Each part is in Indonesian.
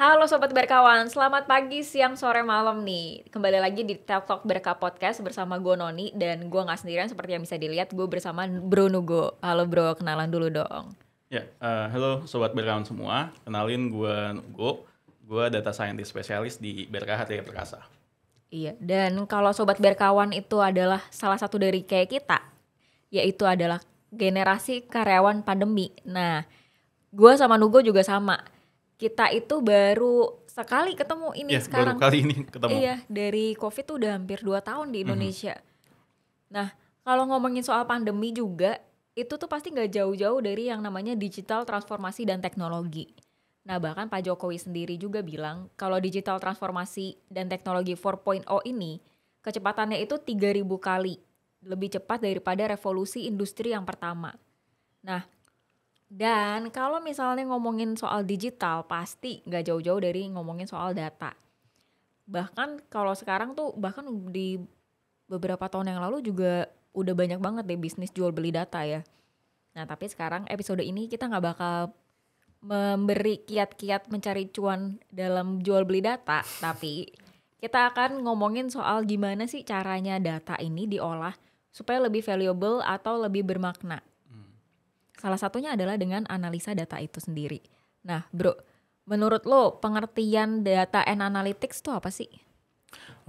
Halo Sobat Berkawan, selamat pagi, siang, sore, malam nih. Kembali lagi di Tel Talk Berka Podcast bersama gue Noni. Dan gue gak sendirian seperti yang bisa dilihat, gue bersama Bro Nugo. Halo bro, kenalan dulu dong. Halo Sobat Berkawan semua, kenalin gue Nugo, gue data scientist spesialis di BRK HTI Perkasa. Iya, dan kalau Sobat Berkawan itu adalah salah satu dari kayak kita, yaitu adalah generasi karyawan pandemi. Nah, gue sama Nugo juga sama. Kita itu baru sekali ketemu ini Baru sekarang. kali ini ketemu. Iya, dari COVID tuh udah hampir 2 tahun di Mhm. Indonesia. Nah, kalau ngomongin soal pandemi juga, itu tuh pasti nggak jauh-jauh dari yang namanya digital transformasi dan teknologi. Nah, bahkan Pak Jokowi sendiri juga bilang kalau digital transformasi dan teknologi 4.0 ini kecepatannya itu 3.000 kali lebih cepat daripada revolusi industri yang pertama. Nah, dan kalau misalnya ngomongin soal digital, pasti nggak jauh-jauh dari ngomongin soal data. Bahkan kalau sekarang tuh, bahkan di beberapa tahun yang lalu juga udah banyak banget deh bisnis jual beli data ya. Nah, tapi sekarang episode ini kita nggak bakal memberi kiat-kiat mencari cuan dalam jual beli data, tapi kita akan ngomongin soal gimana sih caranya data ini diolah supaya lebih valuable atau lebih bermakna. Salah satunya adalah dengan analisa data itu sendiri. Nah, bro, menurut lo pengertian data and analytics itu apa sih?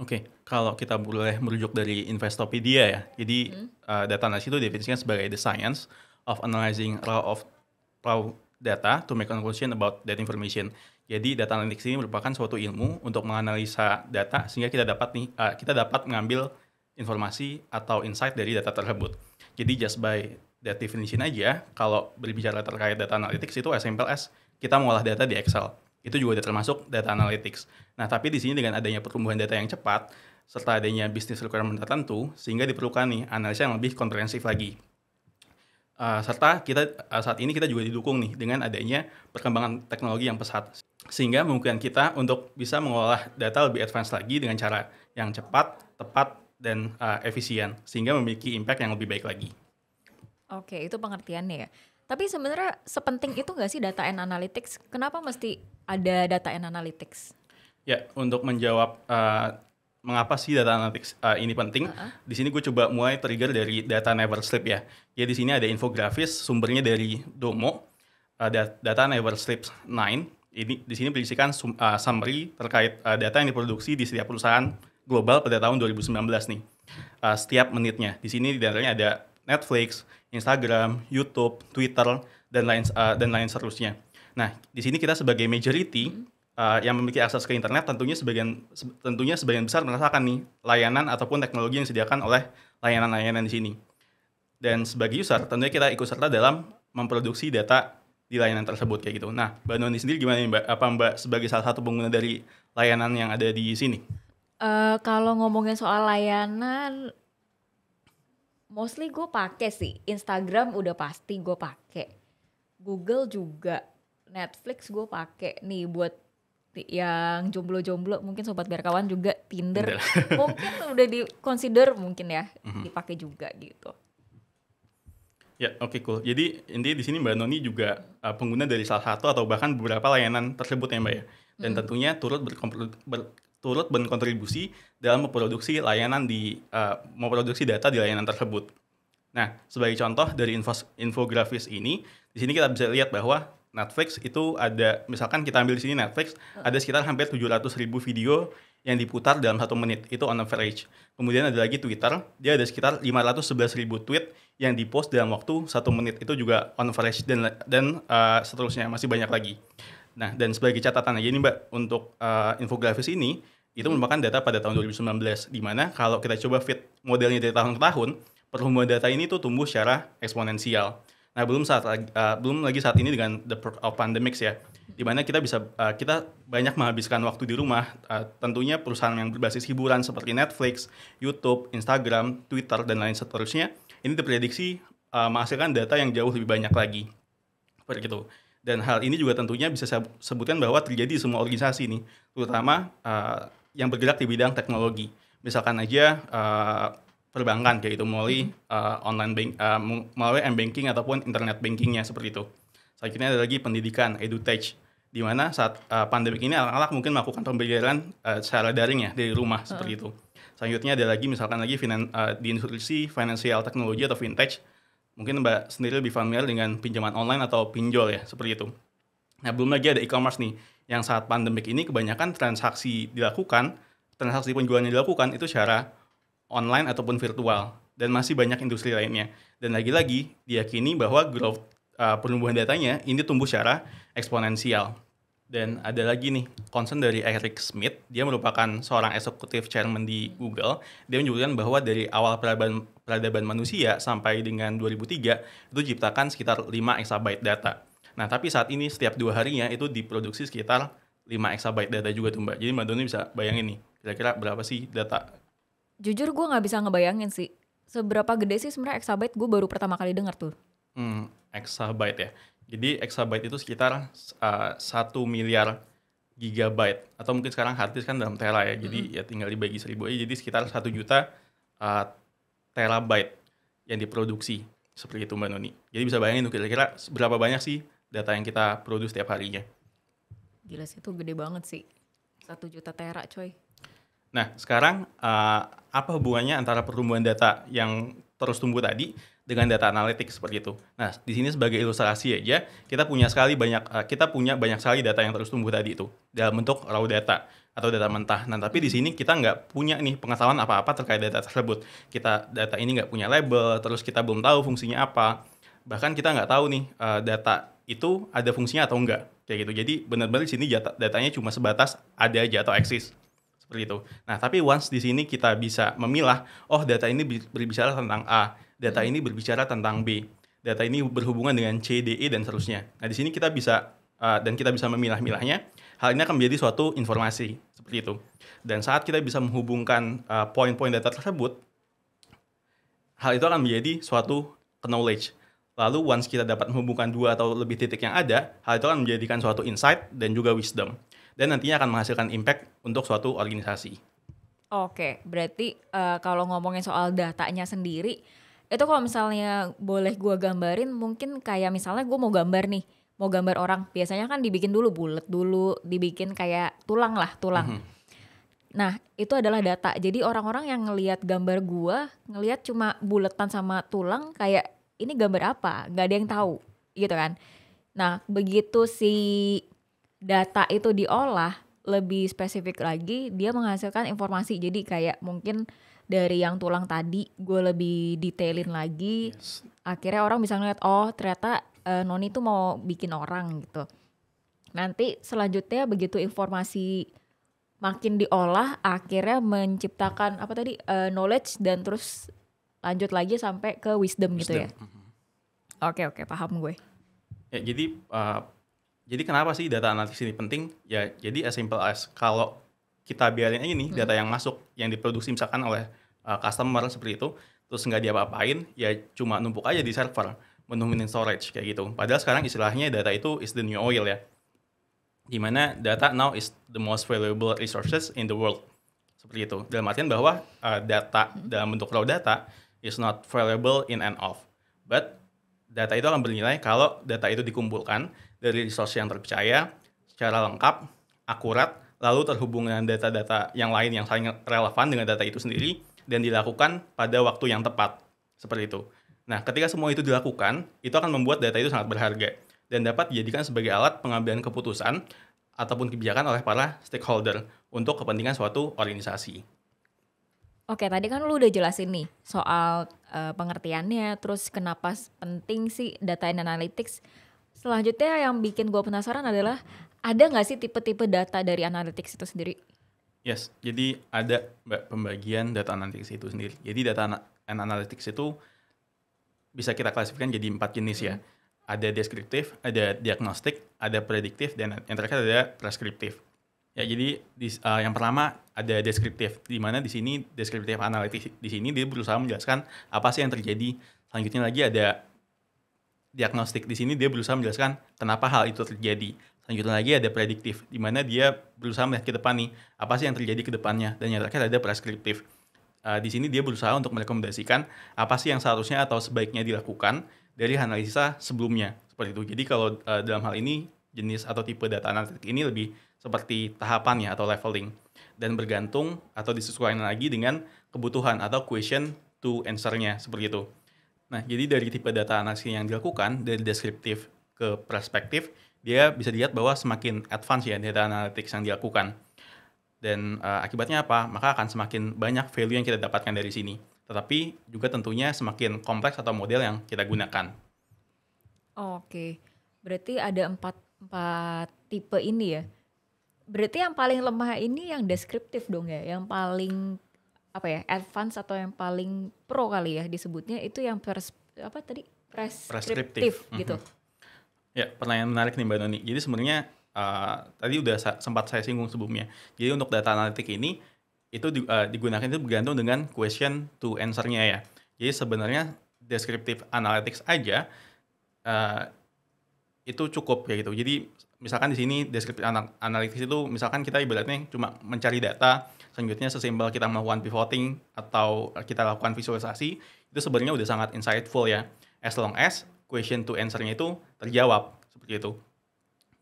Oke, kalau kita boleh merujuk dari Investopedia ya, jadi data analysis itu definisinya sebagai the science of analyzing raw data to make conclusion about that information. Jadi data analytics ini merupakan suatu ilmu untuk menganalisa data sehingga kita dapat mengambil informasi atau insight dari data tersebut. Jadi just by that definition aja, kalau berbicara terkait data analytics itu as simple as kita mengolah data di Excel. Itu juga udah termasuk data analytics. Nah, tapi di sini dengan adanya pertumbuhan data yang cepat serta adanya business requirement tertentu, sehingga diperlukan nih analisa yang lebih komprehensif lagi. Serta saat ini kita juga didukung nih dengan adanya perkembangan teknologi yang pesat, sehingga memungkinkan kita untuk bisa mengolah data lebih advance lagi dengan cara yang cepat, tepat, dan efisien, sehingga memiliki impact yang lebih baik lagi. Oke, itu pengertiannya ya. Tapi sebenarnya sepenting itu nggak sih data and analytics? Kenapa mesti ada data and analytics? Ya, untuk menjawab mengapa sih data analytics ini penting, di sini gue coba mulai trigger dari data never sleep ya. Ya di sini ada infografis sumbernya dari Domo, data never sleep 9. Ini di sini berisikan summary terkait data yang diproduksi di setiap perusahaan global pada tahun 2019 nih. Setiap menitnya. Di sini di dalamnya ada Netflix, Instagram, YouTube, Twitter, dan lain seterusnya. Nah, di sini kita sebagai majority yang memiliki akses ke internet tentunya sebagian besar merasakan nih layanan ataupun teknologi yang disediakan oleh layanan-layanan di sini. Dan sebagai user tentunya kita ikut serta dalam memproduksi data di layanan tersebut kayak gitu. Nah, Mbak Noni sendiri gimana nih Mbak? Apa Mbak sebagai salah satu pengguna dari layanan yang ada di sini? Kalau ngomongin soal layanan, mostly gue pakai sih. Instagram udah pasti gue pakai. Google juga. Netflix gue pakai nih buat yang jomblo-jomblo, mungkin sobat berkawan juga Tinder. Mungkin udah di consider mungkin ya dipakai juga gitu. Ya, oke, cool. Jadi intinya di sini Mbak Noni juga pengguna dari salah satu atau bahkan beberapa layanan tersebut ya Mbak ya. Dan tentunya turut berkontribusi dalam memproduksi data di layanan tersebut. Nah, sebagai contoh dari infografis ini, di sini kita bisa lihat bahwa Netflix itu ada, misalkan kita ambil di sini Netflix, ada sekitar hampir 700.000 video yang diputar dalam 1 menit, itu on average. Kemudian ada lagi Twitter, dia ada sekitar 511.000 tweet yang dipost dalam waktu 1 menit, itu juga on average, dan seterusnya, masih banyak lagi. Nah, dan sebagai catatan aja nih Mbak, untuk infografis ini, itu merupakan data pada tahun 2019, di mana kalau kita coba fit modelnya dari tahun ke tahun, pertumbuhan data ini tuh tumbuh secara eksponensial. Nah, belum lagi saat ini dengan the pandemics ya, di mana kita banyak menghabiskan waktu di rumah. Tentunya perusahaan yang berbasis hiburan seperti Netflix, YouTube, Instagram, Twitter, dan lain seterusnya, ini diprediksi menghasilkan data yang jauh lebih banyak lagi. Seperti itu. Dan hal ini juga tentunya bisa saya sebutkan bahwa terjadi di semua organisasi nih, terutama yang bergerak di bidang teknologi. Misalkan aja perbankan kayak itu melalui melalui m-banking ataupun internet bankingnya seperti itu. Selanjutnya ada lagi pendidikan, edutech, di mana saat pandemi ini anak-anak mungkin melakukan pembelajaran secara daring ya dari rumah seperti itu. Selanjutnya ada lagi misalkan lagi di industri financial technology atau fintech, mungkin Mbak sendiri lebih familiar dengan pinjaman online atau pinjol ya seperti itu. Nah belum lagi ada e-commerce nih, yang saat pandemik ini kebanyakan transaksi penjualan yang dilakukan itu secara online ataupun virtual, dan masih banyak industri lainnya. Dan lagi-lagi diyakini bahwa growth pertumbuhan datanya ini tumbuh secara eksponensial. Dan ada lagi nih, concern dari Eric Schmidt, dia merupakan seorang executive chairman di Google. Dia menyebutkan bahwa dari awal peradaban manusia sampai dengan 2003, itu diciptakan sekitar 5 exabyte data. Nah, tapi saat ini setiap 2 harinya itu diproduksi sekitar 5 exabyte data juga tuh Mbak. Jadi Mbak Doni bisa bayangin nih, kira-kira berapa sih data? Jujur gue nggak bisa ngebayangin sih. Seberapa gede sih sebenarnya exabyte, gue baru pertama kali dengar tuh. Exabyte ya. Jadi exabyte itu sekitar 1 miliar gigabyte. Atau mungkin sekarang hard disk kan dalam tera ya. Jadi ya tinggal dibagi 1000 aja. Jadi sekitar 1 juta terabyte yang diproduksi. Seperti itu Mbak Noni. Jadi bisa bayangin tuh kira-kira berapa banyak sih data yang kita produksi setiap harinya. Gila sih, itu gede banget sih. 1 juta tera coy. Nah, sekarang apa hubungannya antara pertumbuhan data yang terus tumbuh tadi dengan data analitik seperti itu? Nah, di sini sebagai ilustrasi aja, kita punya banyak sekali data yang terus tumbuh tadi itu dalam bentuk raw data atau data mentah. Nah, tapi di sini kita nggak punya nih pengetahuan apa-apa terkait data tersebut. Data ini nggak punya label, terus kita belum tahu fungsinya apa. Bahkan kita nggak tahu nih data itu ada fungsinya atau enggak kayak gitu. Jadi benar-benar di sini datanya cuma sebatas ada aja atau eksis. Seperti itu. Nah, tapi once di sini kita bisa memilah, oh data ini berbicara tentang A, data ini berbicara tentang B, data ini berhubungan dengan C, D, E, dan seterusnya. Nah, di sini kita bisa memilah-milahnya, hal ini akan menjadi suatu informasi, seperti itu. Dan saat kita bisa menghubungkan poin-poin data tersebut, hal itu akan menjadi suatu knowledge. Lalu once kita dapat menghubungkan 2 atau lebih titik yang ada, hal itu akan menjadikan suatu insight dan juga wisdom. Dan nantinya akan menghasilkan impact untuk suatu organisasi. Oke, berarti kalau ngomongin soal datanya sendiri, itu kalau misalnya boleh gue gambarin, mungkin kayak misalnya gue mau gambar orang, biasanya kan dibikin dulu bulat dulu, dibikin kayak tulang. Nah, itu adalah data. Jadi orang-orang yang ngelihat gambar gue, ngelihat cuma buletan sama tulang, kayak ini gambar apa? Gak ada yang tahu, gitu kan. Nah, begitu si data itu diolah lebih spesifik lagi, dia menghasilkan informasi. Jadi kayak mungkin dari yang tulang tadi gue lebih detailin lagi. Yes. Akhirnya orang bisa ngeliat, oh ternyata Noni tuh mau bikin orang gitu. Nanti selanjutnya begitu informasi makin diolah, akhirnya menciptakan knowledge, dan terus lanjut lagi sampai ke wisdom. Gitu ya. Oke, paham gue. Ya, jadi kenapa sih data analitik ini penting? Ya, jadi as simple as kalau kita biarin aja nih data yang masuk, yang diproduksi misalkan oleh customer seperti itu, terus nggak diapa-apain, ya cuma numpuk aja di server, menuhin storage kayak gitu. Padahal sekarang istilahnya data itu is the new oil ya. Dimana data now is the most valuable resources in the world. Seperti itu. Dalam artian bahwa data dalam bentuk raw data is not valuable in and of. But data itu akan bernilai kalau data itu dikumpulkan dari resource yang terpercaya, secara lengkap, akurat, lalu terhubung dengan data-data yang lain yang saling relevan dengan data itu sendiri, dan dilakukan pada waktu yang tepat. Seperti itu. Nah, ketika semua itu dilakukan, itu akan membuat data itu sangat berharga, dan dapat dijadikan sebagai alat pengambilan keputusan ataupun kebijakan oleh para stakeholder untuk kepentingan suatu organisasi. Oke, tadi kan lu udah jelasin nih soal pengertiannya, terus kenapa penting sih data and analytics. Selanjutnya yang bikin gue penasaran adalah, ada nggak sih tipe-tipe data dari analytics itu sendiri? Yes, jadi ada pembagian data analytics itu sendiri. Jadi data and analytics itu bisa kita klasifikasikan jadi 4 jenis ya. Ada deskriptif, ada diagnostik, ada prediktif, dan yang terakhir ada preskriptif. Ya, jadi yang pertama ada deskriptif, di mana di sini deskriptif analytics di sini dia berusaha menjelaskan apa sih yang terjadi. Selanjutnya lagi ada diagnostik, di sini dia berusaha menjelaskan kenapa hal itu terjadi. Selanjutnya lagi ada prediktif, di mana dia berusaha melihat ke depan nih, apa sih yang terjadi ke depannya. Dan yang terakhir ada preskriptif. Di sini dia berusaha untuk merekomendasikan apa sih yang seharusnya atau sebaiknya dilakukan dari analisa sebelumnya. Seperti itu. Jadi kalau dalam hal ini jenis atau tipe data analitik ini lebih seperti tahapannya atau leveling, dan bergantung atau disesuaikan lagi dengan kebutuhan atau question to answer-nya seperti itu. Nah, jadi dari tipe data analisis yang dilakukan dari deskriptif ke perspektif, dia bisa dilihat bahwa semakin advance ya data analytics yang dilakukan. Dan akibatnya apa? Maka akan semakin banyak value yang kita dapatkan dari sini. Tetapi juga tentunya semakin kompleks atau model yang kita gunakan. Oke, berarti ada empat tipe ini ya. Berarti yang paling lemah ini yang deskriptif dong ya, yang paling apa ya, advance atau yang paling pro kali ya disebutnya itu yang apa tadi preskriptif gitu. Ya, pertanyaan menarik nih Mbak Noni. Jadi sebenarnya tadi udah sempat saya singgung sebelumnya. Jadi untuk data analitik ini itu digunakan itu bergantung dengan question to answer-nya ya. Jadi sebenarnya descriptive analytics aja itu cukup ya gitu. Jadi misalkan di sini descriptive analytics itu misalkan kita ibaratnya cuma mencari data, selanjutnya sesimpel kita melakukan pivoting atau kita lakukan visualisasi, itu sebenarnya udah sangat insightful ya. As long as question to answer-nya itu terjawab seperti itu.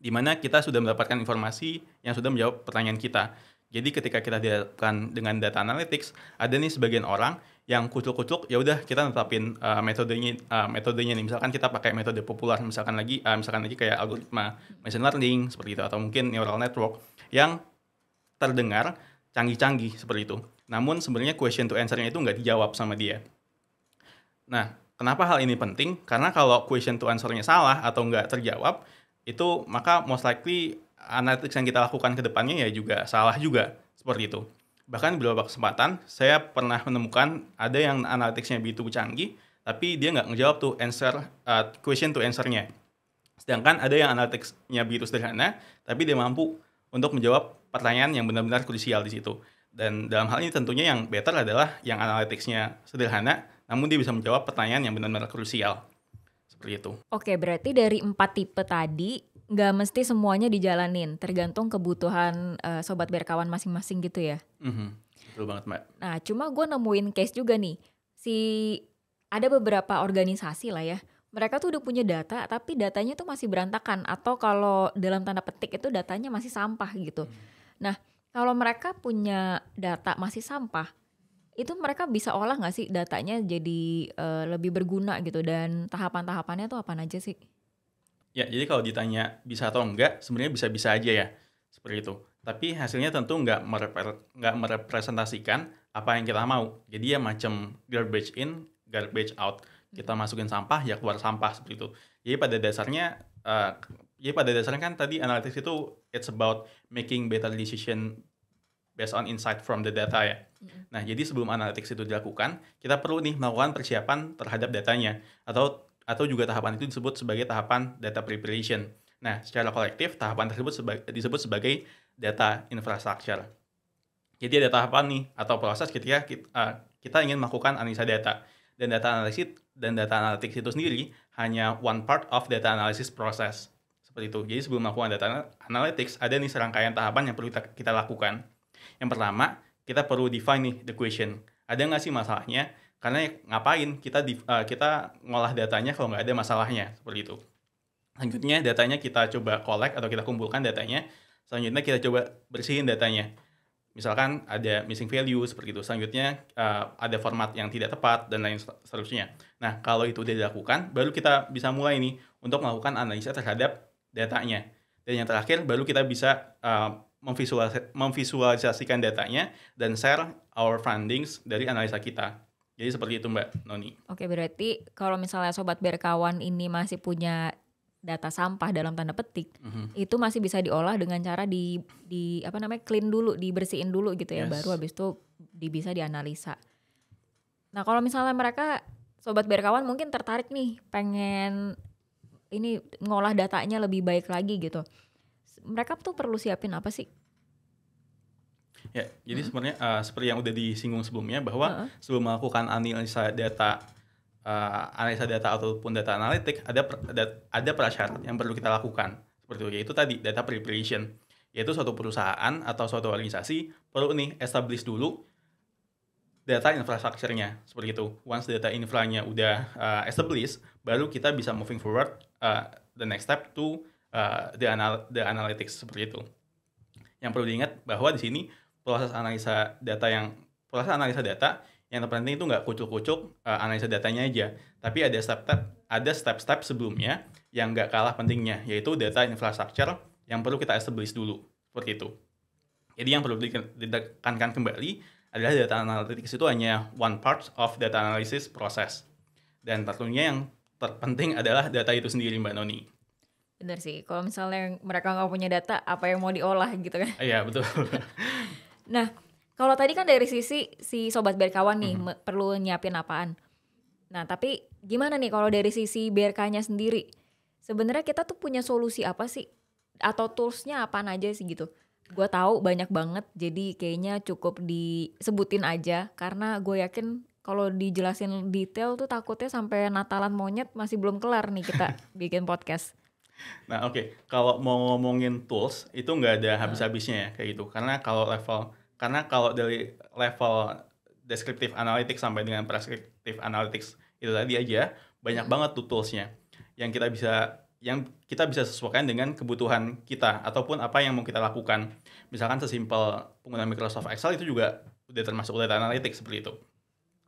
Di mana kita sudah mendapatkan informasi yang sudah menjawab pertanyaan kita. Jadi ketika kita dihadapkan dengan data analytics, ada nih sebagian orang yang kucuk-kucuk, ya udah kita netapin metodenya nih. Misalkan kita pakai metode populer, misalkan lagi kayak algoritma machine learning seperti itu, atau mungkin neural network yang terdengar canggih-canggih seperti itu. Namun sebenarnya question to answer-nya itu nggak dijawab sama dia. Nah, kenapa hal ini penting? Karena kalau question to answer-nya salah atau nggak terjawab, itu maka most likely analytics yang kita lakukan ke depannya ya juga salah juga, seperti itu. Bahkan beberapa kesempatan, saya pernah menemukan ada yang analytics-nya begitu canggih, tapi dia nggak ngejawab tuh question to answer-nya. Sedangkan ada yang analytics-nya begitu sederhana, tapi dia mampu untuk menjawab pertanyaan yang benar-benar krusial di situ. Dan dalam hal ini tentunya yang better adalah yang analytics-nya sederhana, namun dia bisa menjawab pertanyaan yang benar-benar krusial. Seperti itu. Oke, berarti dari 4 tipe tadi nggak mesti semuanya dijalanin, tergantung kebutuhan sobat berkawan masing-masing gitu ya. Betul banget Mbak. Nah, cuma gue nemuin case juga nih, ada beberapa organisasi lah ya, mereka tuh udah punya data, tapi datanya tuh masih berantakan, atau kalau dalam tanda petik itu datanya masih sampah gitu. Nah, kalau mereka punya data masih sampah, itu mereka bisa olah nggak sih datanya jadi lebih berguna gitu, dan tahapan-tahapannya tuh apa aja sih? Ya, jadi kalau ditanya bisa atau enggak, sebenarnya bisa-bisa aja ya, seperti itu. Tapi hasilnya tentu nggak merepresentasikan apa yang kita mau. Jadi ya macam garbage in, garbage out. Kita masukin sampah, ya keluar sampah, seperti itu. Jadi pada dasarnya kan tadi analytics itu it's about making better decision based on insight from the data ya. Nah, jadi sebelum analytics itu dilakukan, kita perlu nih melakukan persiapan terhadap datanya, atau juga tahapan itu disebut sebagai tahapan data preparation. Nah, secara kolektif tahapan tersebut disebut sebagai data infrastructure. Jadi ada tahapan nih atau proses ketika kita ingin melakukan analisa data. Dan data analytics itu sendiri hanya one part of data analysis process. Seperti itu. Jadi sebelum melakukan data analytics, ada nih serangkaian tahapan yang perlu kita lakukan. Yang pertama, kita perlu define nih the question. Ada nggak sih masalahnya? Karena ngapain kita ngolah datanya kalau nggak ada masalahnya, seperti itu. Selanjutnya datanya kita coba collect atau kita kumpulkan datanya. Selanjutnya kita coba bersihin datanya. Misalkan ada missing value seperti itu. Selanjutnya ada format yang tidak tepat dan lain seterusnya. Nah, kalau itu udah dilakukan, baru kita bisa mulai nih untuk melakukan analisa terhadap datanya. Dan yang terakhir, baru kita bisa memvisualisasikan datanya dan share our findings dari analisa kita. Jadi seperti itu Mbak Noni. Oke, berarti kalau misalnya sobat berkawan ini masih punya data sampah dalam tanda petik, itu masih bisa diolah dengan cara di clean dulu, dibersihin dulu gitu ya, baru habis itu bisa dianalisa. Nah, kalau misalnya mereka sobat berkawan mungkin tertarik nih, pengen ini ngolah datanya lebih baik lagi gitu. Mereka tuh perlu siapin apa sih? Ya, jadi sebenarnya seperti yang udah disinggung sebelumnya bahwa sebelum melakukan analisa data ataupun data analitik ada prasyarat yang perlu kita lakukan. Seperti itu, yaitu tadi data preparation. Yaitu suatu perusahaan atau suatu organisasi perlu nih establish dulu data infrastructure-nya, seperti itu. Once data infra-nya udah established, baru kita bisa moving forward the next step to the analytics seperti itu. Yang perlu diingat bahwa di sini proses analisa data yang terpenting itu nggak kucuk-kucuk analisa datanya aja, tapi ada step-step sebelumnya yang nggak kalah pentingnya, yaitu data infrastructure yang perlu kita establish dulu, seperti itu. Jadi yang perlu ditekankan kembali adalah data analytics itu hanya one part of data analysis process. Dan tentunya yang terpenting adalah data itu sendiri, Mbak Noni. Bener sih, kalau misalnya mereka nggak punya data, apa yang mau diolah gitu kan. Iya, betul. Nah, kalau tadi kan dari sisi si Sobat Berkawan nih perlu nyiapin apaan. Nah, tapi gimana nih kalau dari sisi BRK-nya sendiri? Sebenarnya kita tuh punya solusi apa sih? Atau tools-nya apaan aja sih gitu? Gue tahu banyak banget, jadi kayaknya cukup disebutin aja. Karena gue yakin kalau dijelasin detail tuh takutnya sampai Natalan monyet masih belum kelar nih kita bikin podcast. Nah, oke. Kalau mau ngomongin tools, itu nggak ada habis-habisnya ya, kayak gitu. Karena kalau dari level descriptive analytics sampai dengan prescriptive analytics itu tadi aja, banyak banget tuh toolsnya yang kita bisa sesuaikan dengan kebutuhan kita ataupun apa yang mau kita lakukan. Misalkan sesimpel penggunaan Microsoft Excel itu juga udah termasuk data analytics seperti itu.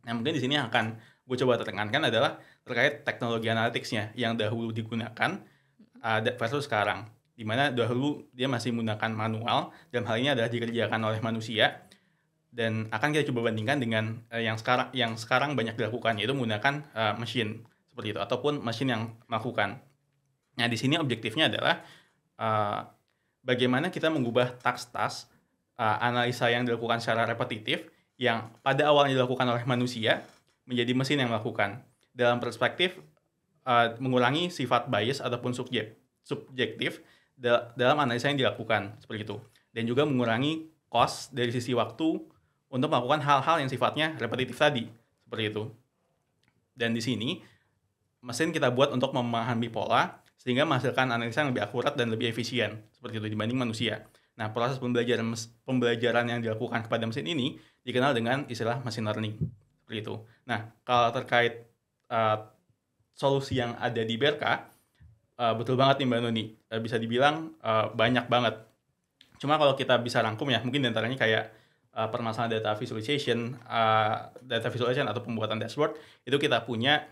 Nah, mungkin di sini yang akan gue coba tekankan adalah terkait teknologi analytics-nya yang dahulu digunakan versus sekarang, di mana dahulu dia masih menggunakan manual, dan hal ini adalah dikerjakan oleh manusia, dan akan kita coba bandingkan dengan yang sekarang banyak dilakukan, yaitu menggunakan mesin seperti itu ataupun mesin yang melakukan. Nah, di sini objektifnya adalah bagaimana kita mengubah task-task analisa yang dilakukan secara repetitif yang pada awalnya dilakukan oleh manusia menjadi mesin yang melakukan, dalam perspektif mengurangi sifat bias ataupun subjektif dalam analisa yang dilakukan seperti itu, dan juga mengurangi cost dari sisi waktu untuk melakukan hal-hal yang sifatnya repetitif tadi seperti itu. Dan di sini mesin kita buat untuk memahami pola sehingga menghasilkan analisa yang lebih akurat dan lebih efisien seperti itu dibanding manusia. Nah, proses pembelajaran yang dilakukan kepada mesin ini dikenal dengan istilah machine learning seperti itu. Nah, kalau terkait solusi yang ada di BRK, betul banget nih Mbak Nuni, bisa dibilang banyak banget. Cuma kalau kita bisa rangkum ya, mungkin diantaranya kayak permasalahan data visualization atau pembuatan dashboard, itu kita punya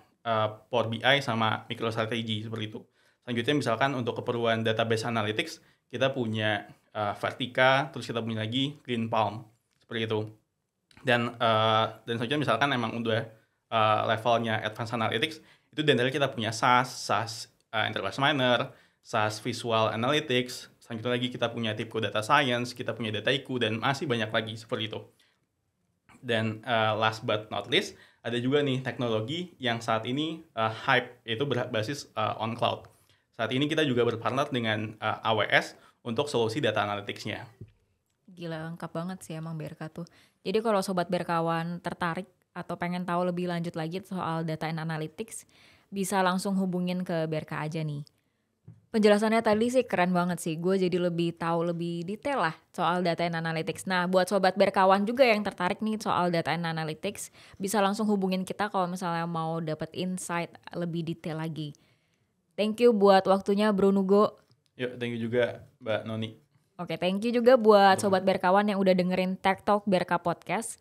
Power BI sama MicroStrategy seperti itu. Selanjutnya misalkan untuk keperluan database analytics, kita punya Vertica, terus kita punya lagi CleanPalm seperti itu. Dan selanjutnya misalkan emang udah levelnya advanced analytics, itu diantaranya kita punya SAS Enterprise Miner, SAS Visual Analytics, selanjutnya lagi kita punya TIBCO Data Science, kita punya Dataiku, dan masih banyak lagi seperti itu. Dan last but not least, ada juga nih teknologi yang saat ini hype, yaitu berbasis on cloud. Saat ini kita juga berpartner dengan AWS untuk solusi data analytics-nya. Gila, lengkap banget sih emang BRK tuh. Jadi kalau Sobat Berkawan tertarik atau pengen tahu lebih lanjut lagi soal data and analytics, bisa langsung hubungin ke BRK aja nih. Penjelasannya tadi sih keren banget sih. Gue jadi lebih tahu lebih detail lah soal data and analytics. Nah, buat Sobat Berkawan juga yang tertarik nih soal data and analytics, bisa langsung hubungin kita kalau misalnya mau dapat insight lebih detail lagi. Thank you buat waktunya Bro Nugo. Yuk, thank you juga Mbak Noni. Oke, thank you juga buat Sobat Berkawan yang udah dengerin Tech Talk BRK Podcast.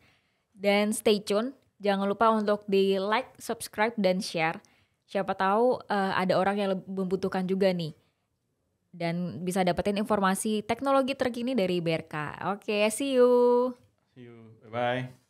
Dan stay tune, jangan lupa untuk di like, subscribe, dan share. Siapa tahu ada orang yang membutuhkan juga nih. Dan bisa dapetin informasi teknologi terkini dari BRK. Oke, see you. See you, bye-bye.